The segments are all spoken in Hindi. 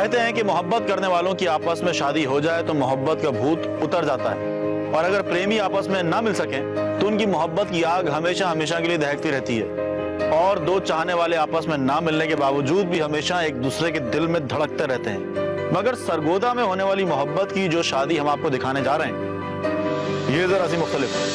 कहते हैं कि मोहब्बत करने वालों की आपस में शादी हो जाए तो मोहब्बत का भूत उतर जाता है, और अगर प्रेमी आपस में ना मिल सके तो उनकी मोहब्बत की आग हमेशा हमेशा के लिए दहकती रहती है, और दो चाहने वाले आपस में ना मिलने के बावजूद भी हमेशा एक दूसरे के दिल में धड़कते रहते हैं। मगर सरगोदा में होने वाली मोहब्बत की जो शादी हम आपको दिखाने जा रहे हैं, ये जरा सी मुख्तलिफ है।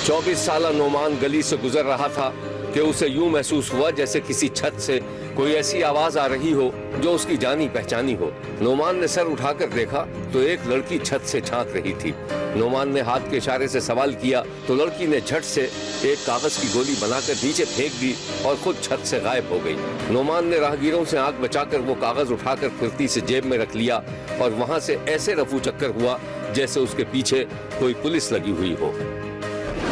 24 साला नोमान गली से गुजर रहा था कि उसे यूं महसूस हुआ जैसे किसी छत से कोई ऐसी आवाज आ रही हो जो उसकी जानी पहचानी हो। नोमान ने सर उठाकर देखा तो एक लड़की छत से झांक रही थी। नोमान ने हाथ के इशारे से सवाल किया तो लड़की ने झट से एक कागज की गोली बनाकर नीचे फेंक दी और खुद छत से गायब हो गई। नोमान ने राहगीरों से आंख बचाकर वो कागज उठाकर फुर्ती से जेब में रख लिया और वहां से ऐसे रफू चक्कर हुआ जैसे उसके पीछे कोई पुलिस लगी हुई हो।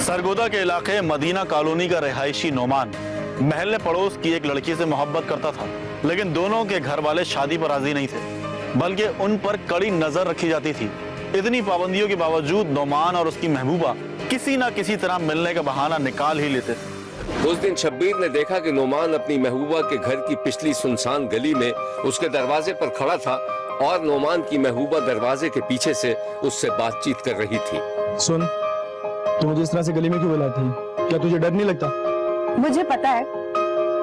सरगोदा के इलाके मदीना कॉलोनी का रिहायशी नोमान महल्ले पड़ोस की एक लड़की से मोहब्बत करता था, लेकिन दोनों के घर वाले शादी पर राजी नहीं थे, बल्कि उन पर कड़ी नजर रखी जाती थी। इतनी पाबंदियों के बावजूद नोमान और उसकी महबूबा किसी न किसी तरह मिलने का बहाना निकाल ही लेते थे। उस दिन शब्बीर ने देखा कि नोमान अपनी महबूबा के घर की पिछली सुनसान गली में उसके दरवाजे पर खड़ा था और नोमान की महबूबा दरवाजे के पीछे से उससे बातचीत कर रही थी। सुन, तू मुझे इस तरह से गली में क्यों बुलाती है? क्या तुझे डर नहीं लगता? मुझे पता है,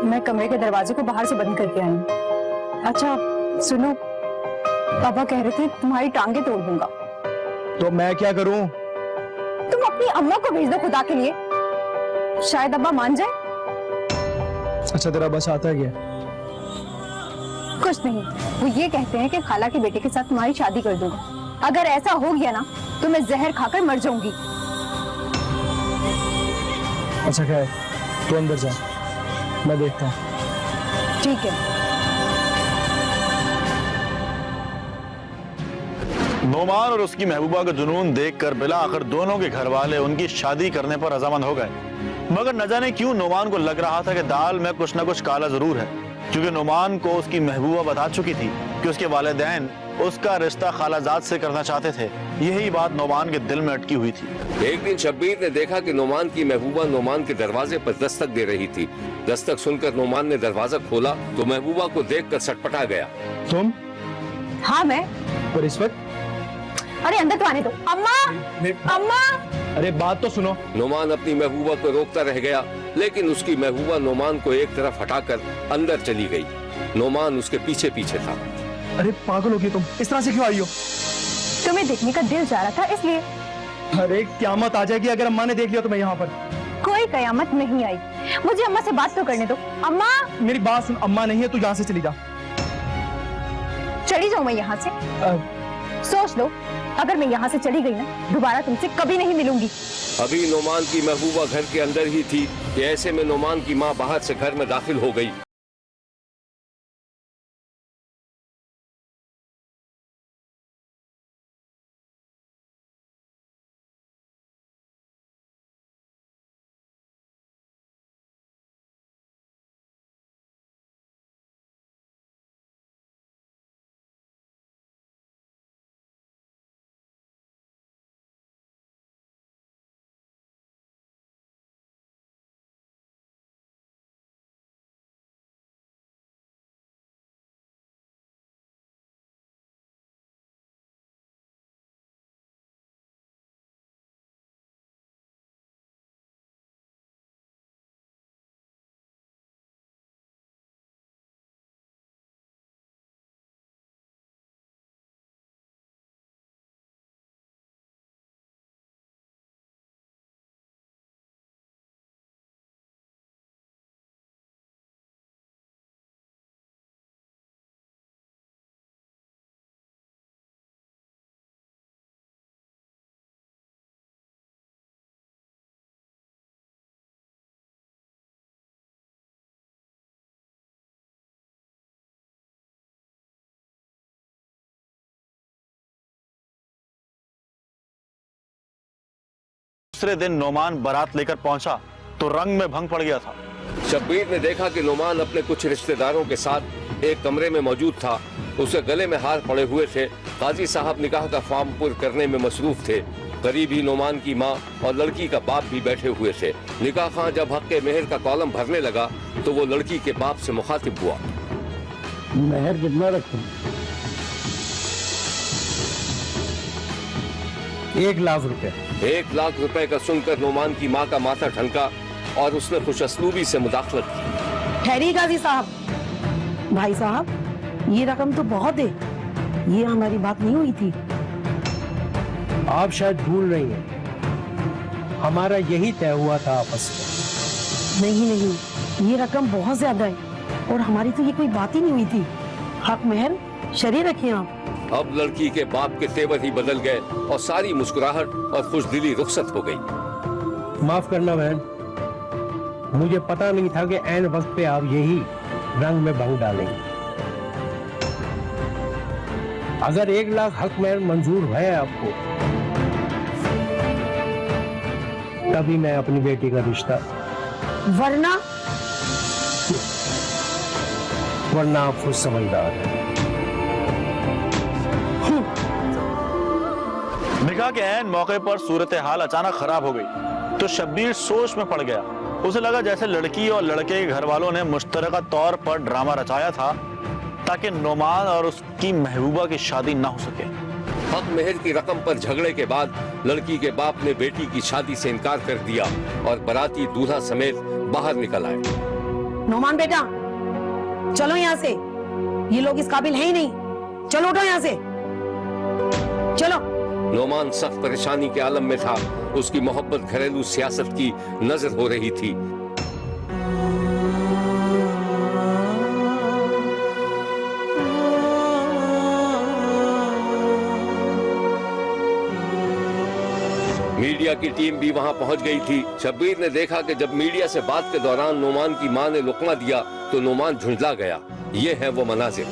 मैं कमरे के दरवाजे को बाहर से बंद करके आई हूँ। अच्छा सुनो, पापा कह रहे थे तुम्हारी टांगे तोड़ दूंगा। तो मैं क्या करूं? तुम अपनी अम्मा को भेज दो खुदा के लिए, शायद अब्बा मान जाए। अच्छा तेरा बस आता है क्या? कुछ नहीं, वो ये कहते हैं कि खाला के बेटे के साथ तुम्हारी शादी कर दूंगा। अगर ऐसा हो गया ना तो मैं जहर खाकर मर जाऊंगी। अच्छा खैर, तू अंदर जा, मैं देखता हूँ। ठीक है। नोमान और उसकी महबूबा का जुनून देखकर बिला आखिर दोनों के घर वाले उनकी शादी करने पर रजामंद हो गए। मगर न जाने क्यों नोमान को लग रहा था कि दाल में कुछ न कुछ काला जरूर है, क्योंकि नोमान को उसकी महबूबा बता चुकी थी कि उसके वालिदैन उसका रिश्ता खालाजाद से करना चाहते थे। यही बात नोमान के दिल में अटकी हुई थी। एक दिन शब्बीर ने देखा कि नोमान की महबूबा नोमान के दरवाजे पर दस्तक दे रही थी। दस्तक सुनकर नोमान ने दरवाजा खोला तो महबूबा को देखकर सटपटा गया। तुम? हाँ मैं। पर इस वक्त? अरे अंदर तो आने दो। अम्मा, अम्मा। अरे बात तो सुनो। नोमान अपनी महबूबा को रोकता रह गया, लेकिन उसकी महबूबा नोमान को एक तरफ हटाकर अंदर चली गई। नोमान उसके पीछे पीछे था। अरे पागल हो गई तुम, इस तरह से क्यों आई हो? तुम्हें देखने का दिल जा रहा था इसलिए। अरे क्यामत आ जाएगी अगर अम्मा ने देख लिया तो मैं यहाँ पर। कोई कयामत नहीं आई, मुझे अम्मा से बात तो करने दो। अम्मा मेरी बात सुन, अम्मा नहीं है, तू यहाँ से चली जा। चली जाऊं मैं यहाँ से? सोच लो, अगर मैं यहाँ से चली गई ना दोबारा तुमसे कभी नहीं मिलूंगी। अभी नोमान की महबूबा घर के अंदर ही थी कि ऐसे में नोमान की माँ बाहर से घर में दाखिल हो गई। दूसरे दिन नोमान बारात लेकर पहुंचा तो रंग में भंग पड़ गया था। शब्बीर ने देखा कि नोमान अपने कुछ रिश्तेदारों के साथ एक कमरे में मौजूद था। उसके गले में हार पड़े हुए थे। काजी साहब निकाह का फॉर्म पूरा करने में मसरूफ थे। करीब ही नोमान की माँ और लड़की का बाप भी बैठे हुए थे। निकाह खां जब हक के मेहर का कॉलम भरने लगा तो वो लड़की के बाप से मुखातिब हुआ। मेहर कितना रखूं? 1,00,000 रुपए। 1,00,000 रुपए का सुनकर नोमान की माँ का माथा ठनका और उसने खुशअस्लूबी से मुदाखलत की। ठहरिए गाजी साहब। भाई साहब, ये रकम तो बहुत है, ये हमारी बात नहीं हुई थी। आप शायद भूल रही हैं, हमारा यही तय हुआ था आपस में। नहीं, ये रकम बहुत ज्यादा है और हमारी तो ये कोई बात ही नहीं हुई थी। हक मेहर शरीर रखिए आप। अब लड़की के बाप के तेवर ही बदल गए और सारी मुस्कुराहट और खुशदिली रुखसत हो गई। माफ करना बहन, मुझे पता नहीं था कि ऐन वक्त पे आप यही रंग में भंग डालेंगे। अगर 1,00,000 हक मेहर मंजूर है आपको, तभी मैं अपनी बेटी का रिश्ता, वरना आप खुद समझदार हैं। निकाह के ऐन मौके पर सूरत हाल अचानक खराब हो गई तो शब्बीर सोच में पड़ गया। उसे लगा जैसे लड़की और लड़के के घर वालों ने मुश्तरका तौर पर ड्रामा रचाया था ताकि नोमान और उसकी महबूबा की शादी ना हो सके। हक मेहर की रकम पर झगड़े के बाद लड़की के बाप ने बेटी की शादी से इनकार कर दिया और बाराती दूल्हा समेत बाहर निकल आए। नोमान बेटा, चलो यहाँ से, ये लोग इस काबिल है ही नहीं। चलो उठो यहाँ से, चलो। नोमान सख्त परेशानी के आलम में था। उसकी मोहब्बत घरेलू सियासत की नजर हो रही थी। मीडिया की टीम भी वहां पहुंच गई थी। शब्बीर ने देखा कि जब मीडिया से बात के दौरान नोमान की मां ने लुकमा दिया तो नोमान झुंझला गया। ये है वो मनाजिर।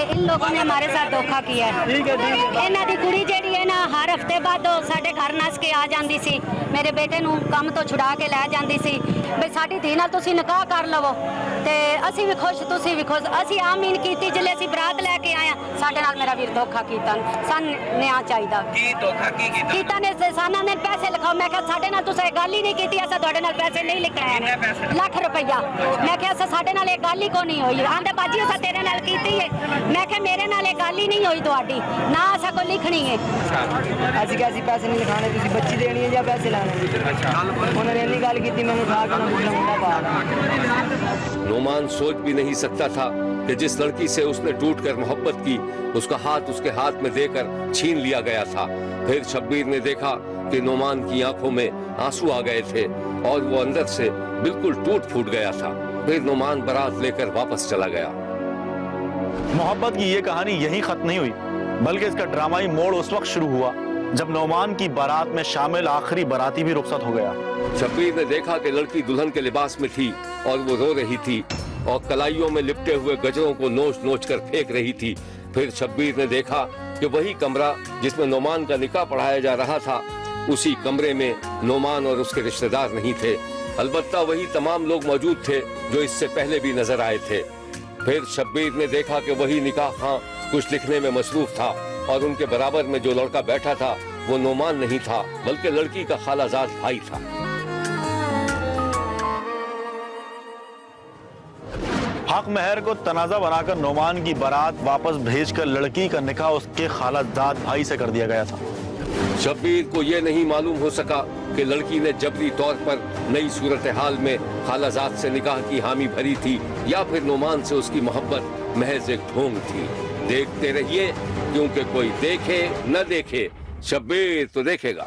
इन लोगों ने हमारे साथ धोखा किया है। इन्हां दी कुड़ी जेड़ी है ना, हर हफ्ते बाद साडे घर नस के आ जांदी सी। मेरे बेटे नूं काम तो छुड़ा के लै जांदी सी बई साडी धी नाल तुसीं निकाह कर लवो ते असीं भी खुश तुसीं भी खुश। असीं आमीन कीती जिले असीं बरात लैके आए साडे नाल मेरा वीर धोखा कीता। सन न्याय चाहीदा। की धोखा की कीता ने साना ने पैसे लिखाओ। मैं कहा साडे नाल तुसीं गल ही नहीं कीती, असां तुहाडे नाल पैसे नहीं लिखणे ने। लाख रुपया। मैं कहा असां साडे नाल गल ही कोई नहीं होई। आंदे बाजी असां तेरे नाल कीती है। मैं कहा मेरे नाल गल ही नहीं होई तुहाडी, ना असां कोई लिखनी है। ਅਸੀਂ ਕਿਹਾ ਅਸੀਂ ਪੈਸੇ ਨਹੀਂ ਲਿਖਾਣੇ, ਤੁਸੀਂ ਬੱਚੀ ਦੇਣੀ ਹੈ ਜਾਂ ਪੈਸੇ ਲਾਣੇ। ਉਹਨਾਂ ਨੇ ਇੰਨੀ ਗੱਲ ਕੀਤੀ, ਮੈਨੂੰ ਉਠਾ ਕੇ ਨਾ ਬੁੱਢਾ ਮੁੰਡਾ ਪਾ। नोमान सोच भी नहीं सकता था कि जिस लड़की से उसने टूटकर मोहब्बत की उसका हाथ उसके हाथ में देकर छीन लिया गया था। फिर शब्बीर ने देखा कि नोमान की आंखों में आंसू आ गए थे और वो अंदर से बिल्कुल टूट फूट गया था। फिर नोमान बारात लेकर वापस चला गया। मोहब्बत की ये कहानी यहीं खत्म नहीं हुई, बल्कि इसका ड्रामाई मोड़ उस वक्त शुरू हुआ जब नोमान की बारात में शामिल आखिरी बाराती भी रुखसत हो गया। शब्बीर ने देखा कि लड़की दुल्हन के लिबास में थी और वो रो रही थी और कलाइयों में लिपटे हुए गजरों को नोच नोच कर फेंक रही थी। फिर शब्बीर ने देखा कि वही कमरा जिसमें नोमान का निकाह पढ़ाया जा रहा था, उसी कमरे में नोमान और उसके रिश्तेदार नहीं थे। अलबत्ता वही तमाम लोग मौजूद थे जो इससे पहले भी नजर आए थे। फिर शब्बीर ने देखा कि वही निकाह खां कुछ लिखने में मसरूफ था और उनके बराबर में जो लड़का बैठा था वो नोमान नहीं था बल्कि लड़की का खालाजाद भाई था। हक मेहर को तनाजा बनाकर नोमान की बारात वापस भेजकर लड़की का निकाह उसके खालाजाद भाई से कर दिया गया था। शब्बीर को यह नहीं मालूम हो सका कि लड़की ने जबरी तौर पर नई सूरत हाल में खालाजाद से निकाह की हामी भरी थी या फिर नोमान से उसकी मोहब्बत महज एक ढोंग थी। देखते रहिए, क्योंकि कोई देखे न देखे शब्बीर तो देखेगा।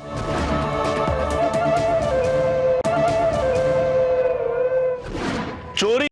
चोरी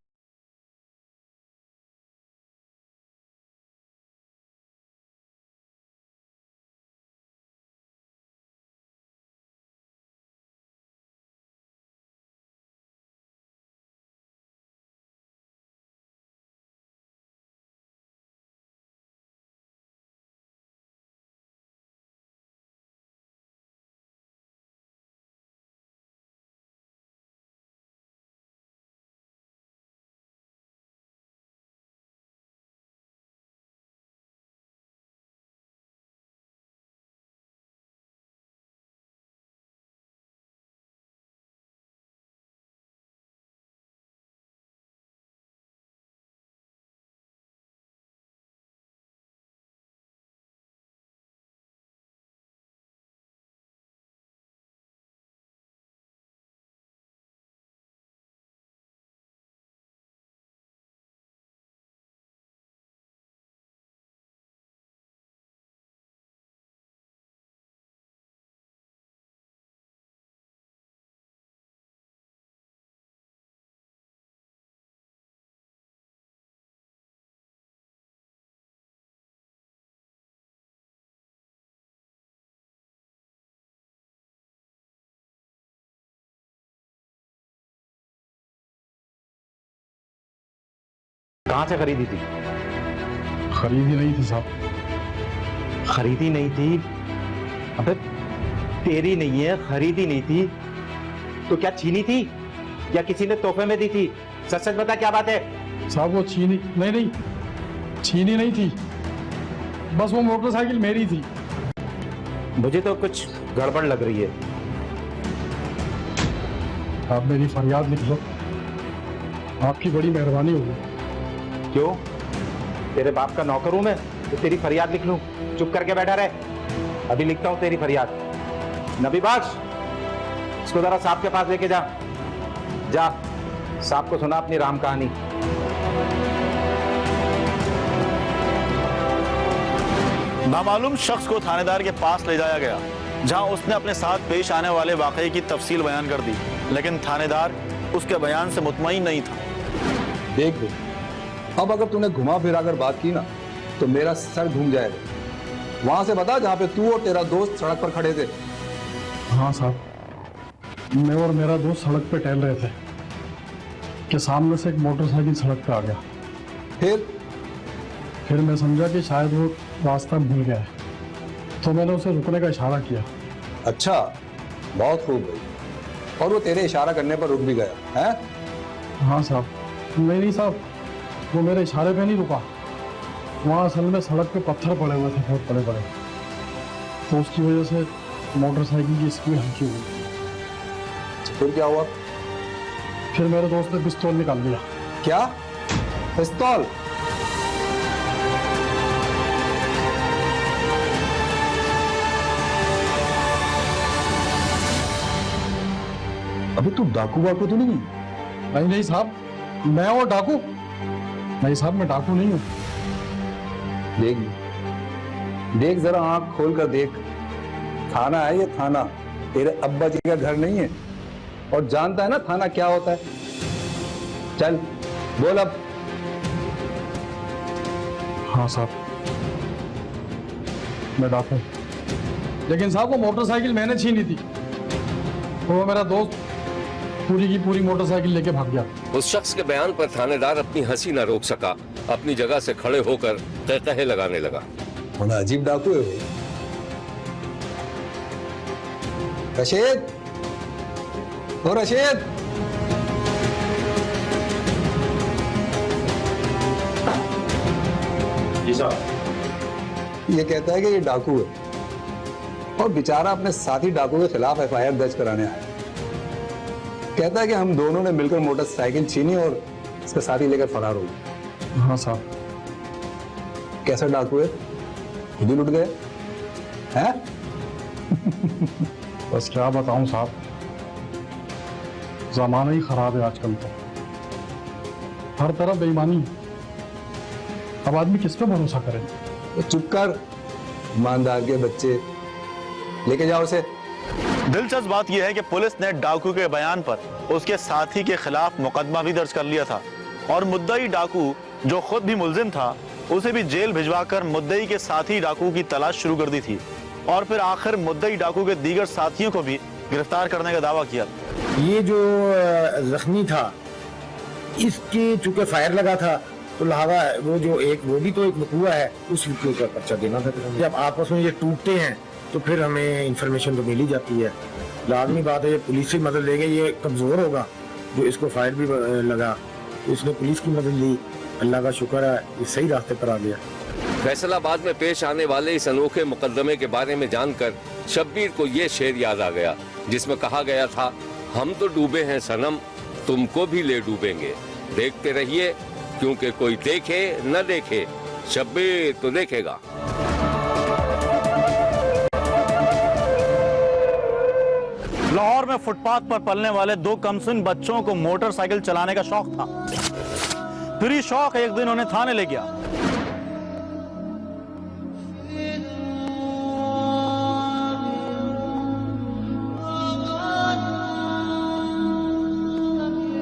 कहाँ से खरीदी थी? खरीदी नहीं थी साहब। खरीदी नहीं थी? अबे तेरी नहीं है, खरीदी नहीं थी तो क्या छीनी थी या किसी ने तोहफे में दी थी? सच सच बता, क्या बात है? साहब वो छीनी नहीं, छीनी नहीं थी, बस वो मोटरसाइकिल मेरी थी। मुझे तो कुछ गड़बड़ लग रही है। आप मेरी फरियाद लिख लो, आपकी बड़ी मेहरबानी होगी। क्यों? तेरे बाप का नौकर हूं मैं तो तेरी फरियाद लिख लूं? चुप करके बैठा रहे, अभी लिखता हूं तेरी फरियाद। नबी बख्श, इसको जरा साहब के पास लेके जा। साहब को सुना अपनी राम कहानी। नामालूम शख्स को थानेदार के पास ले जाया गया, जहां उसने अपने साथ पेश आने वाले वाकये की तफसील बयान कर दी, लेकिन थानेदार उसके बयान से मुतमईन नहीं था। देख दे, अब अगर तूने घुमा फिरा कर बात की ना तो मेरा सर घूम जाएगा। वहां से बता जहां पे तू और तेरा दोस्त सड़क पर खड़े थे। हाँ साहब, मैं और मेरा दोस्त सड़क पे टहल रहे थे कि सामने से एक मोटरसाइकिल सड़क पे आ गया। फिर मैं समझा कि शायद वो रास्ता भूल गया है, तो मैंने उसे रुकने का इशारा किया। अच्छा, बहुत खूब भाई। और वो तेरे इशारा करने पर रुक भी गया है? हाँ साहब। नहीं साहब, वो मेरे इशारे पे नहीं रुका। वहाँ असल में सड़क पे पत्थर पड़े हुए थे, बहुत बड़े बड़े, तो उसकी वजह से मोटरसाइकिल की स्पीड हल्की हुई। फिर क्या हुआ? फिर मेरे दोस्त ने पिस्तौल निकाल लिया। क्या? पिस्तौल? अबे तू डाकू वाकू तो नहीं? नहीं साहब, मैं वो डाकू नहीं साहब, मैं डाकू नहीं हूँ। देख जरा, आंख खोल कर देख। थाना है ये, थाना। तेरे अब्बा जी का घर नहीं है। और जानता है ना थाना क्या होता है? चल बोल अब। हाँ साहब, मैं डाकू। लेकिन साहब वो मोटरसाइकिल मैंने छीनी थी, वो मेरा दोस्त पूरी की पूरी मोटरसाइकिल लेके भाग गया। उस शख्स के बयान पर थानेदार अपनी हंसी न रोक सका, अपनी जगह से खड़े होकर तहतहे लगाने लगा। बड़ा अजीब डाकू है भाई। रशीद, ओ रशीद, जी साहब। ये कहता है कि ये डाकू है और बेचारा अपने साथी डाकू के खिलाफ एफआईआर दर्ज कराने आया। कहता है कि हम दोनों ने मिलकर मोटरसाइकिल छीनी और इसका साथी लेकर फरार हो गए। हाँ साहब। कैसा डाकू है? खुद ही लुट गए हैं? बस क्या बताऊं साहब, जमाना ही खराब है आजकल तो, हर तरफ बेईमानी। अब आदमी किस पे भरोसा करे? तो चुप कर, ईमानदार के बच्चे। लेके जाओ उसे। दिलचस्प बात यह है कि पुलिस ने डाकू के बयान पर उसके साथी के खिलाफ मुकदमा भी दर्ज कर लिया था और मुद्दई डाकू, जो खुद भी मुलजिम था, उसे भी जेल भिजवाकर मुद्दई के साथी डाकू की तलाश शुरू कर दी थी और फिर आखिर मुद्दई डाकू के दीगर साथियों को भी गिरफ्तार करने का दावा किया। ये जो जख्मी था, इसके चूंकि फायर लगा था तो लिहाजा वो जो एक वो भी तो एक वकूआ है, उस के ऊपर पर्चा देना था। जब आपस में ये टूटते हैं तो फिर हमें इंफॉर्मेशन तो मिल ही जाती है। लाजमी बात है, ये पुलिस की मदद लेंगे, ये कमजोर होगा जो इसको फायर भी लगा, तो इसने पुलिस की मदद ली। अल्लाह का शुक्र है ये सही रास्ते पर आ गया। फैसलाबाद में पेश आने वाले इस अनोखे मुकदमे के बारे में जानकर शब्बीर को ये शेर याद आ गया, जिसमें कहा गया था, हम तो डूबे हैं सनम, तुमको भी ले डूबेंगे। देखते रहिए, क्योंकि कोई देखे न देखे, शब्बीर तो देखेगा। लाहौर में फुटपाथ पर पलने वाले दो कमसिन बच्चों को मोटरसाइकिल चलाने का शौक था। फिर ये शौक एक दिन उन्हें थाने ले गया।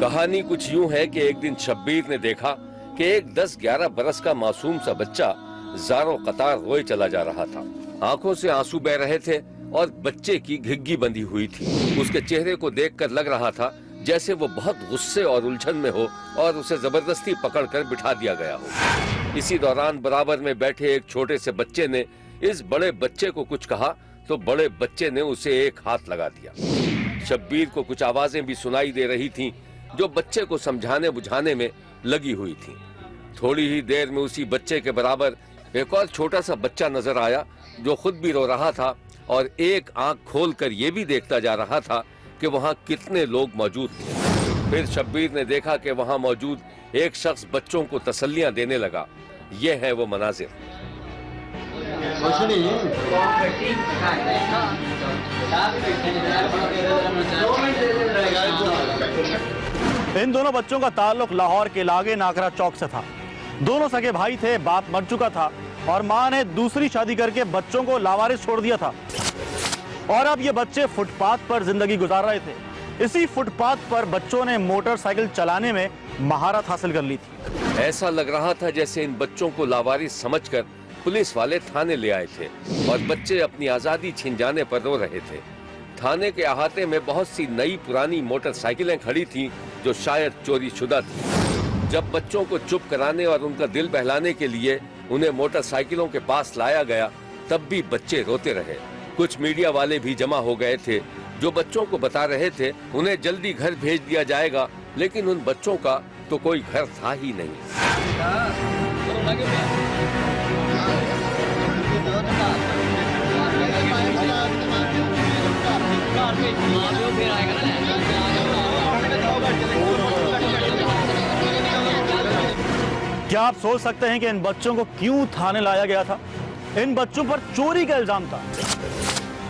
कहानी कुछ यूं है कि एक दिन शब्बीर ने देखा कि एक 10-11 बरस का मासूम सा बच्चा ज़ारो कतार रोए चला जा रहा था। आंखों से आंसू बह रहे थे और बच्चे की घिग्गी बंधी हुई थी। उसके चेहरे को देखकर लग रहा था जैसे वो बहुत गुस्से और उलझन में हो और उसे जबरदस्ती पकड़कर बिठा दिया गया हो। इसी दौरान बराबर में बैठे एक छोटे से बच्चे ने इस बड़े बच्चे को कुछ कहा तो बड़े बच्चे ने उसे एक हाथ लगा दिया। शब्बीर को कुछ आवाजें भी सुनाई दे रही थीं जो बच्चे को समझाने बुझाने में लगी हुई थीं। थोड़ी ही देर में उसी बच्चे के बराबर एक और छोटा सा बच्चा नजर आया जो खुद भी रो रहा था और एक आंख खोलकर ये भी देखता जा रहा था कि वहां कितने लोग मौजूद थे। फिर शब्बीर ने देखा कि वहां मौजूद एक शख्स बच्चों को तसल्लियां देने लगा। ये है वो मनाजिर। इन दोनों बच्चों का ताल्लुक लाहौर के लागे नाकरा चौक से था। दोनों सगे भाई थे, बाप मर चुका था और मां ने दूसरी शादी करके बच्चों को लावारिस छोड़ दिया था और अब ये बच्चे फुटपाथ पर जिंदगी गुजार रहे थे। इसी फुटपाथ पर बच्चों ने मोटरसाइकिल चलाने में महारत हासिल कर ली थी। ऐसा लग रहा था जैसे इन बच्चों को लावारिस समझकर पुलिस वाले थाने ले आए थे और बच्चे अपनी आजादी छिन जाने पर रो रहे थे। थाने के अहाते में बहुत सी नई पुरानी मोटरसाइकिलें खड़ी थीं जो शायद चोरी शुदा थी। जब बच्चों को चुप कराने और उनका दिल बहलाने के लिए उन्हें मोटरसाइकिलों के पास लाया गया तब भी बच्चे रोते रहे। कुछ मीडिया वाले भी जमा हो गए थे जो बच्चों को बता रहे थे उन्हें जल्दी घर भेज दिया जाएगा, लेकिन उन बच्चों का तो कोई घर था ही नहीं। क्या आप सोच सकते हैं कि इन बच्चों को क्यों थाने लाया गया था? इन बच्चों पर चोरी का इल्जाम था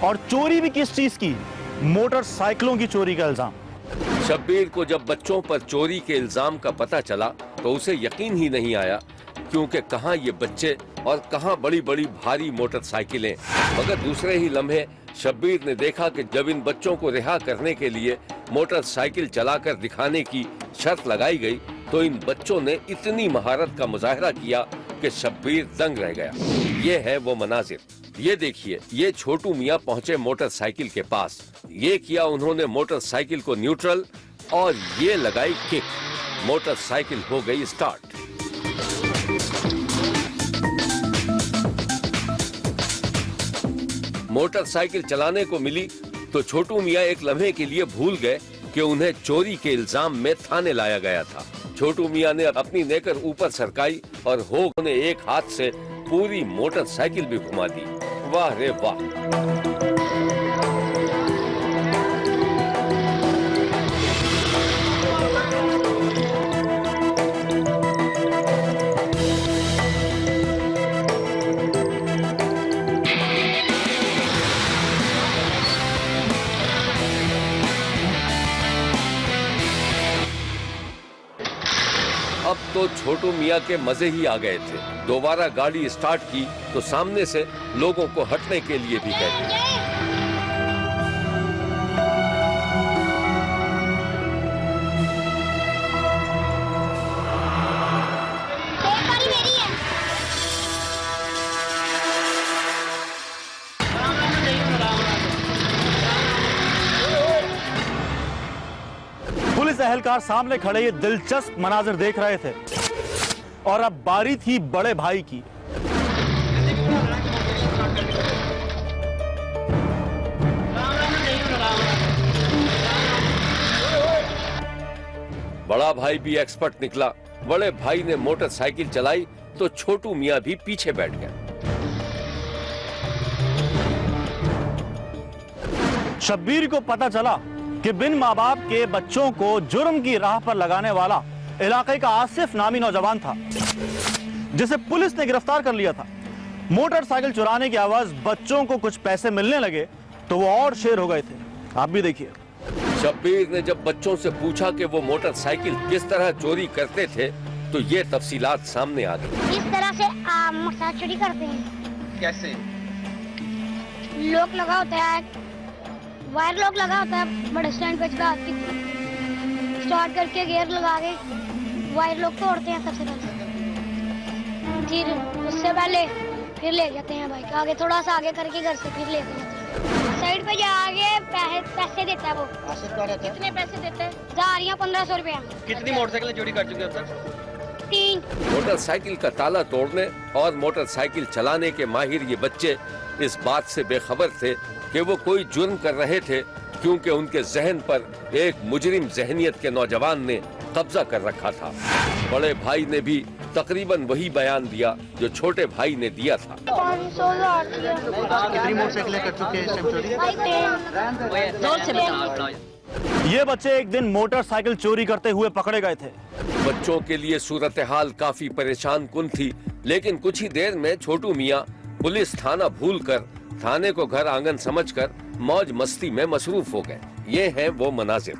और चोरी भी किस चीज की? मोटरसाइकिलों की चोरी का इल्जाम। शब्बीर को जब बच्चों पर चोरी के इल्जाम का पता चला तो उसे यकीन ही नहीं आया, क्योंकि कहां ये बच्चे और कहां बड़ी बड़ी भारी मोटरसाइकिलें। मगर दूसरे ही लम्हे शब्बीर ने देखा कि जब इन बच्चों को रिहा करने के लिए मोटरसाइकिल चलाकर दिखाने की शर्त लगाई गई तो इन बच्चों ने इतनी महारत का मुजाहरा किया कि शब्बीर दंग रह गया। ये है वो मनाजिर। ये देखिए, ये छोटू मियाँ पहुंचे मोटरसाइकिल के पास। ये किया उन्होंने मोटरसाइकिल को न्यूट्रल और ये लगाई किक। मोटरसाइकिल हो गई स्टार्ट। मोटरसाइकिल चलाने को मिली तो छोटू मियाँ एक लम्हे के लिए भूल गए कि उन्हें चोरी के इल्जाम में थाने लाया गया था। छोटू मियाँ ने अपनी नेकर ऊपर सरकाई और हो ने एक हाथ से पूरी मोटरसाइकिल भी घुमा दी। वाह रे वाह। अब तो छोटू मियाँ के मजे ही आ गए थे। दोबारा गाड़ी स्टार्ट की तो सामने से लोगों को हटने के लिए भी कह दिया। पुलिस एहलकार सामने खड़े ये दिलचस्प मनाजिर देख रहे थे और अब बारी थी बड़े भाई की। बड़ा भाई भी एक्सपर्ट निकला। बड़े भाई ने मोटरसाइकिल चलाई तो छोटू मियाँ भी पीछे बैठ गए। शब्बीर को पता चला कि बिन माँ बाप के बच्चों को जुर्म की राह पर लगाने वाला इलाके का आसिफ नामी नौजवान था, जिसे पुलिस ने गिरफ्तार कर लिया था। मोटरसाइकिल चुराने की आवाज बच्चों को कुछ पैसे मिलने लगे तो वो और शेर हो गए थे। आप भी देखिए। शब्बीर ने जब बच्चों से पूछा कि वो मोटरसाइकिल किस तरह चोरी करते थे तो ये तफसीलात सामने आ गई। इस तरह से मोटरसाइकिल चोरी करते हैं। कैसे? लॉक लगा होता है, वायर लॉक लगा होता है बड़े स्टैंड पे, स्टार्ट करके गियर लगा के वायर लॉक तोड़ते हैं सबसे पहले, फिर उससे पहले फिर ले जाते हैं बाइक आगे, थोड़ा सा आगे करके घर से फिर ले जाते हैं। साइड पे जाके पैसे देता है वो। कितने पैसे देते हैं? 1000 या 1500 रुपया। कितनी मोटरसाइकिलें चोरी कर चुके हैं अब तक? 3। मोटरसाइकिल का ताला तोड़ने और मोटरसाइकिल चलाने के माहिर ये बच्चे इस बात से बेखबर थे कि वो कोई जुर्म कर रहे थे, क्योंकि उनके जहन पर एक मुजरिम जहनियत के नौजवान ने कब्जा कर रखा था। बड़े भाई ने भी तकरीबन वही बयान दिया जो छोटे भाई ने दिया था। 500 कितनी मोटरसाइकिलें कर चुके हैं इस टाइम चोरी? जोर से बताओ। ये बच्चे एक दिन मोटरसाइकिल चोरी करते हुए पकड़े गए थे। बच्चों के लिए सूरत हाल काफी परेशान कुन थी, लेकिन कुछ ही देर में छोटू मियाँ पुलिस थाना भूलकर थाने को घर आंगन समझकर मौज मस्ती में मसरूफ हो गए। ये हैं वो मनाजिर।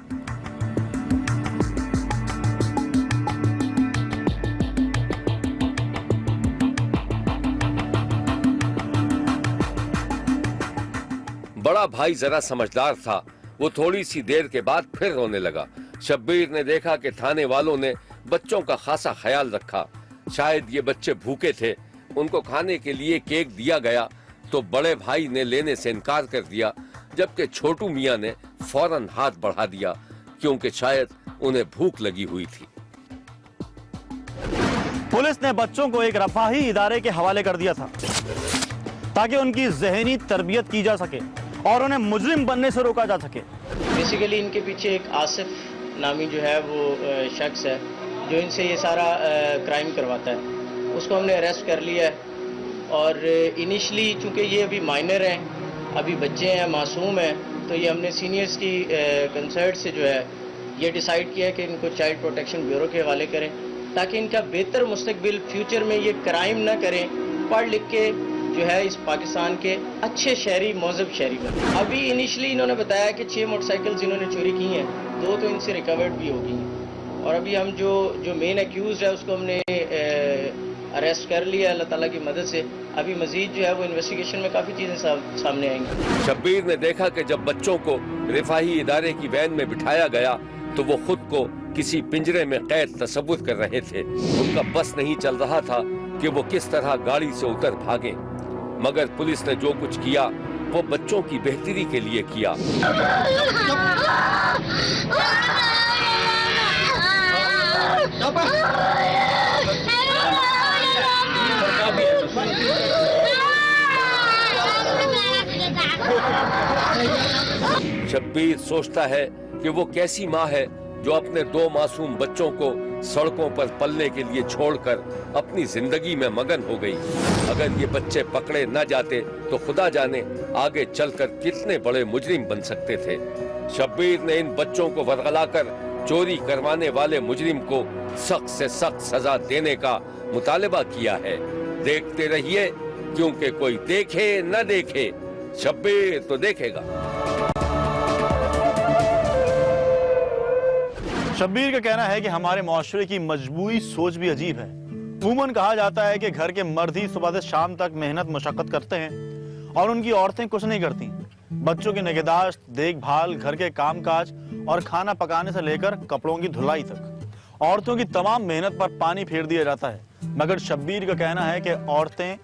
बड़ा भाई जरा समझदार था, वो थोड़ी सी देर के बाद फिर रोने लगा। शब्बीर ने देखा कि थाने वालों ने बच्चों का खासा ख्याल रखा। शायद ये बच्चे भूखे थे, उनको खाने के लिए केक दिया गया तो बड़े भाई ने लेने से इनकार कर दिया, जबकि छोटू मियाँ ने फौरन हाथ बढ़ा दिया, क्योंकि शायद उन्हें भूख लगी हुई थी। पुलिस ने बच्चों को एक रफाही इदारे के हवाले कर दिया था ताकि उनकी जहनी तरबियत की जा सके और उन्हें मुजरिम बनने से रोका जा सके। बेसिकली इनके पीछे एक आसिफ नामी जो है वो शख्स है जो इनसे ये सारा क्राइम करवाता है। उसको हमने अरेस्ट कर लिया है और इनिशली चूंकि ये अभी माइनर हैं, अभी बच्चे हैं, मासूम हैं, तो ये हमने सीनियर्स की कंसर्ट से जो है ये डिसाइड किया कि इनको चाइल्ड प्रोटेक्शन ब्यूरो के हवाले करें ताकि इनका बेहतर मुस्तकबिल फ्यूचर में ये क्राइम ना करें, पढ़ लिख के जो है इस पाकिस्तान के अच्छे शहरी मौजब शहरी बने। अभी इनिशली इन्होंने बताया कि 6 मोटरसाइकिल्स इन्होंने चोरी की हैं, 2 तो इनसे रिकवर्ड भी हो गई हैं और अभी हम जो मेन एक्यूज है उसको हमने अरेस्ट कर लिया अल्लाह ताला की मदद से। अभी मजीद जो है वो इन्वेस्टिगेशन में काफ़ी चीज़ें सामने आएंगी। शब्बीर ने देखा कि जब बच्चों को रिफाही इदारे की वैन में बिठाया गया तो वो खुद को किसी पिंजरे में कैद तसव्वुर कर रहे थे। उनका बस नहीं चल रहा था कि वो किस तरह गाड़ी से उतर भागे, मगर पुलिस ने जो कुछ किया वो बच्चों की बेहतरी के लिए किया। शब्बीर सोचता है कि वो कैसी माँ है जो अपने 2 मासूम बच्चों को सड़कों पर पलने के लिए छोड़कर अपनी जिंदगी में मगन हो गई। अगर ये बच्चे पकड़े न जाते तो खुदा जाने आगे चलकर कितने बड़े मुजरिम बन सकते थे। शब्बीर ने इन बच्चों को वरगलाकर चोरी करवाने वाले मुजरिम को सख्त से सख्त सजा देने का मुतालबा किया है। देखते रहिए, क्योंकि कोई देखे न देखे, शब्बीर तो देखेगा। शब्बीर का कहना है कि हमारे माशरे की मजबूरी सोच भी अजीब है। उमूमन कहा जाता है कि घर के मर्द ही सुबह से शाम तक मेहनत मशक्कत करते हैं और उनकी औरतें कुछ नहीं करती। बच्चों की निगहदाश्त, देखभाल, घर के कामकाज और खाना पकाने से लेकर कपड़ों की धुलाई तक औरतों की तमाम मेहनत पर पानी फेर दिया जाता है। मगर शब्बीर का कहना है कि औरतें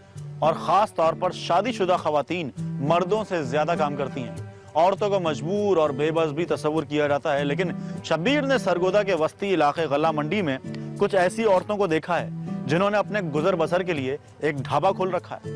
और खास तौर पर शादीशुदा खवातीन मर्दों से ज्यादा काम करती हैं। औरतों को मजबूर और बेबस भी तस्वुर किया जाता है, लेकिन शब्बीर ने सरगोदा के वस्ती इलाके गल्ला मंडी में कुछ ऐसी औरतों को देखा है जिन्होंने अपने गुजर बसर के लिए एक ढाबा खोल रखा है।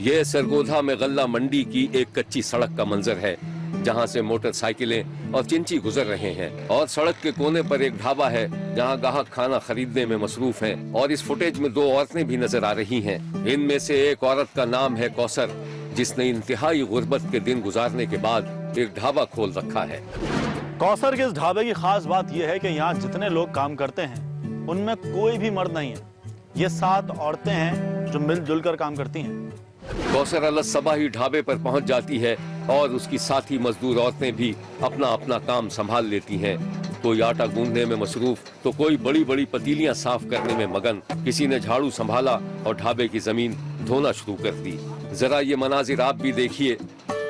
यह सरगोधा में गल्ला मंडी की एक कच्ची सड़क का मंजर है, जहां से मोटरसाइकिलें और चिंची गुजर रहे हैं और सड़क के कोने पर एक ढाबा है जहां गाहक खाना खरीदने में मसरूफ हैं। और इस फुटेज में 2 औरतें भी नजर आ रही हैं। इनमें से एक औरत का नाम है कौसर, जिसने इंतहाई गुर्बत के दिन गुजारने के बाद एक ढाबा खोल रखा है। कौसर के इस ढाबे की खास बात यह है कि यहाँ जितने लोग काम करते हैं उनमें कोई भी मर्द नहीं है। ये 7 औरतें हैं जो मिलजुल कर काम करती हैं। कौसर अलसबाही ढाबे पर पहुंच जाती है और उसकी साथी मजदूर औरतें भी अपना अपना काम संभाल लेती हैं। कोई आटा गूंदने में मसरूफ तो कोई बड़ी बड़ी पतीलियां साफ करने में मगन। किसी ने झाड़ू संभाला और ढाबे की जमीन धोना शुरू कर दी। जरा ये मनाजिर आप भी देखिए।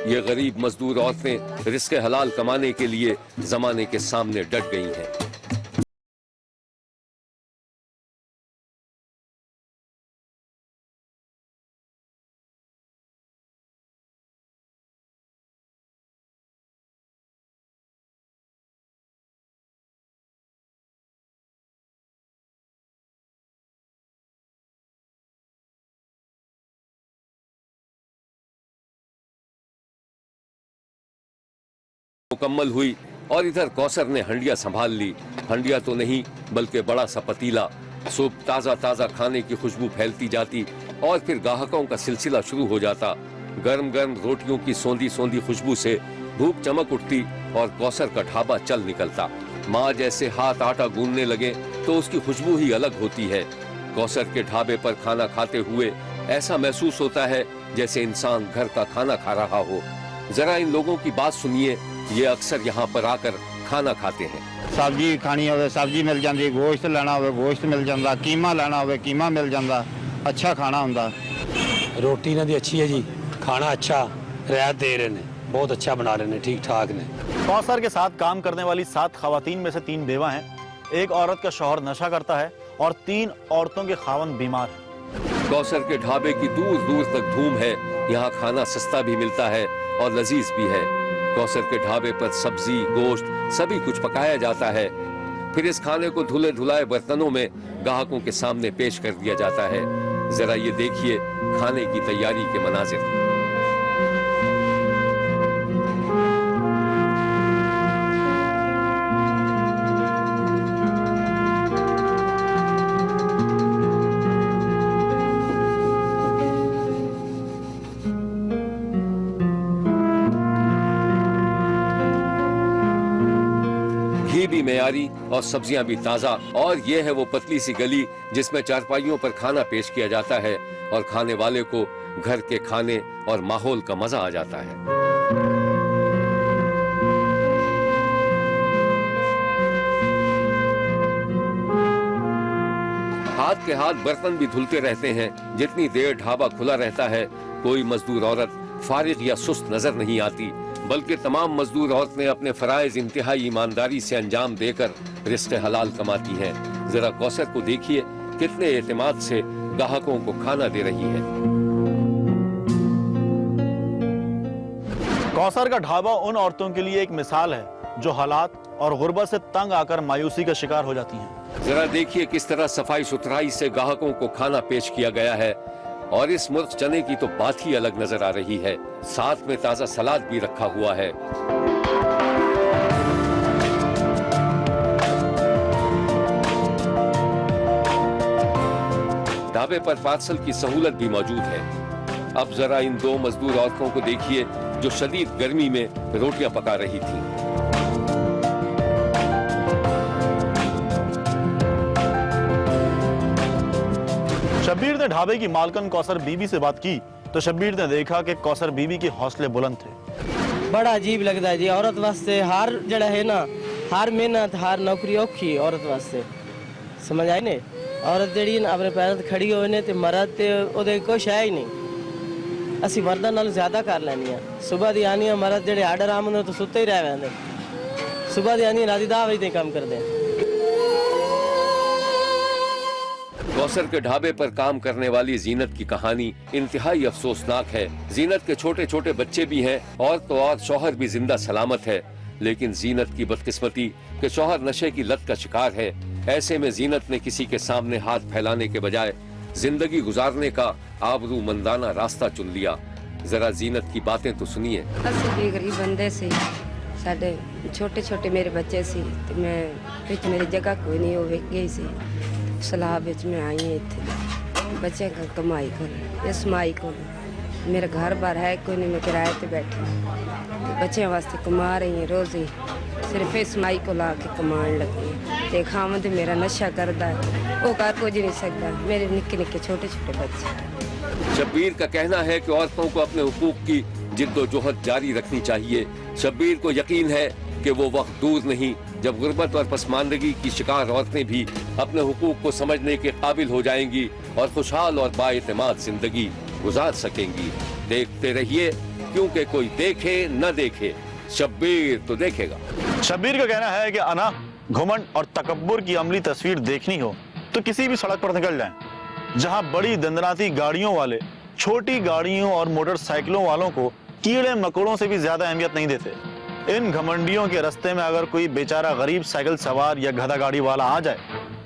ये गरीब मजदूर औरतें रिज़्क़े हलाल कमाने के लिए जमाने के सामने डट गई हैं। मुकम्मल हुई और इधर कौसर ने हंडिया संभाल ली। हंडिया तो नहीं बल्कि बड़ा सा पतीला। सुबह ताज़ा ताज़ा खाने की खुशबू फैलती जाती और फिर ग्राहकों का सिलसिला शुरू हो जाता। गर्म गर्म रोटियों की सौंधी सौंधी खुशबू से भूख चमक उठती और कौसर का ढाबा चल निकलता। माँ जैसे हाथ आटा गूंदने लगे तो उसकी खुशबू ही अलग होती है। कौसर के ढाबे पर खाना खाते हुए ऐसा महसूस होता है जैसे इंसान घर का खाना खा रहा हो। जरा इन लोगों की बात सुनिए, ये अक्सर यहाँ पर आकर खाना खाते हैं। सब्जी खानी हो सब्जी मिल जाती, गोश्त लेना हो गोश्त मिल जाता, कीमा लेना हो कीमा मिल जाता। अच्छा खाना होंदा। रोटी इन्हां दी अच्छी है जी, खाना अच्छा, रियायत दे रहे हैं, बहुत अच्छा बना रहे हैं, ठीक ठाक ने। कौसर के साथ काम करने वाली 7 खवातीन में से 3 बेवा हैं। एक औरत का शौहर नशा करता है और 3 औरतों के खावंद बीमार हैं। कौसर के ढाबे की दूर दूर तक धूम है। यहाँ खाना सस्ता भी मिलता है और लजीज भी है। कौसर के ढाबे पर सब्जी गोश्त सभी कुछ पकाया जाता है। फिर इस खाने को धुले धुलाए बर्तनों में ग्राहकों के सामने पेश कर दिया जाता है। जरा ये देखिए खाने की तैयारी के मनाजिर। घी भी मेयारी और सब्जियां भी ताजा। और ये है वो पतली सी गली जिसमें चारपाइयों पर खाना पेश किया जाता है और खाने वाले को घर के खाने और माहौल का मजा आ जाता है। हाथ के हाथ बर्तन भी धुलते रहते हैं। जितनी देर ढाबा खुला रहता है कोई मजदूर औरत फारिग या सुस्त नजर नहीं आती, बल्कि तमाम मजदूर औरतें अपने फराइज इंतहाई ईमानदारी से अंजाम देकर रिज़्क़ हलाल कमाती हैं। जरा कौसर को देखिए कितने एतमाद से ग्राहकों को खाना दे रही है। कौसर का ढाबा उन औरतों के लिए एक मिसाल है जो हालात और गुर्बत से तंग आकर मायूसी का शिकार हो जाती हैं। जरा देखिए किस तरह सफाई सुथराई से ग्राहकों को खाना पेश किया गया है। और इस मुर्ग चने की तो बात ही अलग नजर आ रही है। साथ में ताजा सलाद भी रखा हुआ है। ढाबे पर पार्सल की सहूलत भी मौजूद है। अब जरा इन 2 मजदूर औरतों को देखिए जो शदीद गर्मी में रोटियां पका रही थीं। शब्बीर ने ढाबे की मालकन कौसर बीबी से बात की तो शब्बीर ने देखा कि कौसर बीबी के हौसले बुलंद थे। बड़ा अजीब लगता है जी, औरत वास्ते हर जड़ा है ना, हर मेहनत हर नौकरी औखी औरत वास्ते, समझ आई ने। औरत जड़ी ना अपने पैरों ते खड़ी होवे ने ते मर्द ते ओदे कुछ है ही नहीं। असी मर्दां नाल ज्यादा कर लैनी है। सुबह दी आनी है मर्द जड़े आर्डर आम होंदे तो सुत्ते ही रह वैंदे। सुबह दी आनी राती 10 बजे तक काम करदे हैं। कौसर के ढाबे पर काम करने वाली जीनत की कहानी इंतहाई अफसोसनाक है। जीनत के छोटे छोटे बच्चे भी हैं और तो और शौहर भी जिंदा सलामत है। लेकिन जीनत की बदकिस्मती कि शौहर नशे की लत का शिकार है। ऐसे में जीनत ने किसी के सामने हाथ फैलाने के बजाय जिंदगी गुजारने का आबरूमंदाना रास्ता चुन लिया। जरा जीनत की बातें तो सुनिए। असली गरीब बंदे से साडे छोटे छोटे मेरे बच्चे सी ते मैं पिछ मेरी जगह कोई नहीं हो गई सी। सलाह बिच में आई है इतने बच्चे का कमाई कर इस माई को मेरा घर बार है कोई नहीं, मैं किराए पे बैठी तो बच्चों वास्ते कमा रही है रोज़ ही। सिर्फ इस माई को ला के कमान लगी ते खामद मेरा नशा करता है वो कर कुछ नहीं सकता। मेरे निक्के निक्के छोटे छोटे बच्चे। शब्बीर का कहना है कि औरतों को अपने हुकूक की जिद्दोजहद जारी रखनी चाहिए। शब्बीर को यकीन है कि वो वक्त दूर नहीं जब गुर्बत और पसमानदगी की शिकार औरतें भी अपने हुकूक को समझने के काबिल हो जाएंगी और खुशहाल और बाएतमाद जिंदगी गुजार सकेंगी। देखते रहिए क्योंकि कोई देखे न देखे शब्बीर तो देखेगा। शब्बीर का कहना है कि अना घुमंड और तकब्बुर की अमली तस्वीर देखनी हो तो किसी भी सड़क पर निकल जाएं। जहां बड़ी दंदनाती गाड़ियों वाले छोटी गाड़ियों और मोटरसाइकिलों वालों को कीड़े मकोड़ों से भी ज्यादा अहमियत नहीं देते। इन घमंडियों के रास्ते में अगर कोई बेचारा गरीब साइकिल सवार या गधा गाड़ी वाला आ जाए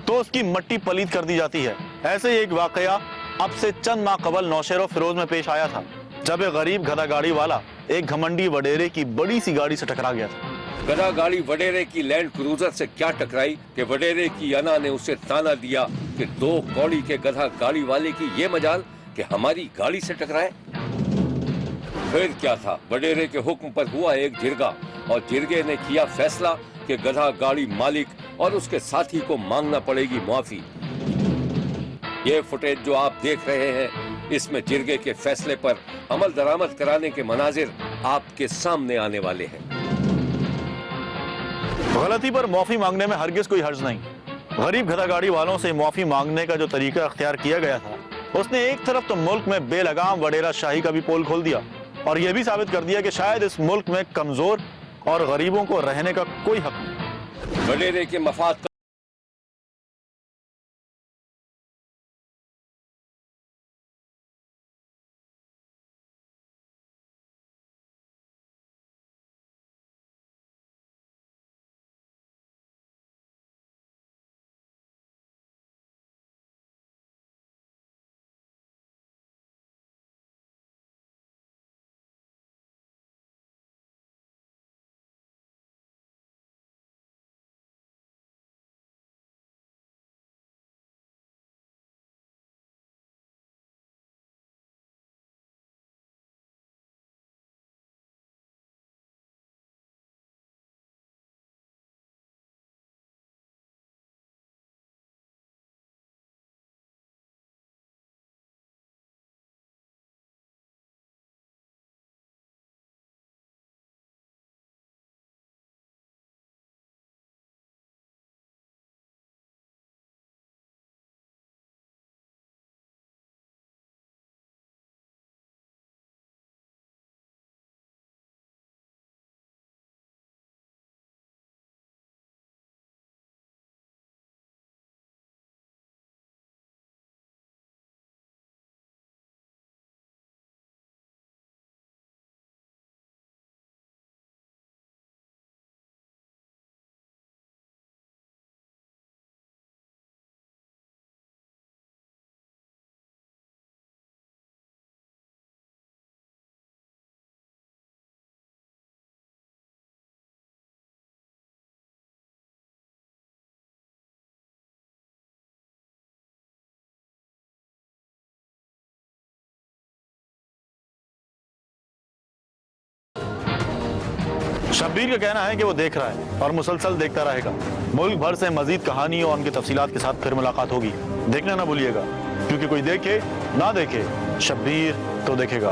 तो उसकी मट्टी पलीद कर दी जाती है। ऐसे ही एक वाकया अब से चंद माह कबल नौशेरो फिरोज में पेश आया था जब एक गरीब गधा गाड़ी वाला एक घमंडी वडेरे की बड़ी सी गाड़ी से टकरा गया था। गधा गाड़ी वडेरे की लैंड क्रूजर से क्या टकराई कि वडेरे की अना ने उसे ताना दिया कि 2 कौड़ी के गधा गाड़ी वाले की ये मजाल कि हमारी गाड़ी से टकराए। फिर क्या था, वडेरे के हुक्म पर हुआ एक जिरगा और जिरगे ने किया फैसला कि गधा गाड़ी मालिक और उसके साथी को मांगना पड़ेगी मुआफी। ये फुटेज जो आप देख रहे हैं, इसमें जिरगे के फैसले पर अमल दरामद कराने के मनाजिर आपके सामने आने वाले हैं। गलती पर माफी मांगने में हरगिज कोई हर्ज नहीं। गरीब गधा गाड़ी वालों से माफी मांगने का जो तरीका अख्तियार किया गया था, उसने एक तरफ तो मुल्क में बेलगाम वडेरा शाही का भी पोल खोल दिया और यह भी साबित कर दिया कि शायद इस मुल्क में कमजोर और गरीबों को रहने का कोई हक नहीं। वडेरे के मफाद का शब्बीर का कहना है कि वो देख रहा है और मुसलसल देखता रहेगा। मुल्क भर से मजीद कहानियों और उनकी तफसीलात के साथ फिर मुलाकात होगी। देखना ना भूलिएगा, क्योंकि कोई देखे ना देखे, शब्बीर तो देखेगा।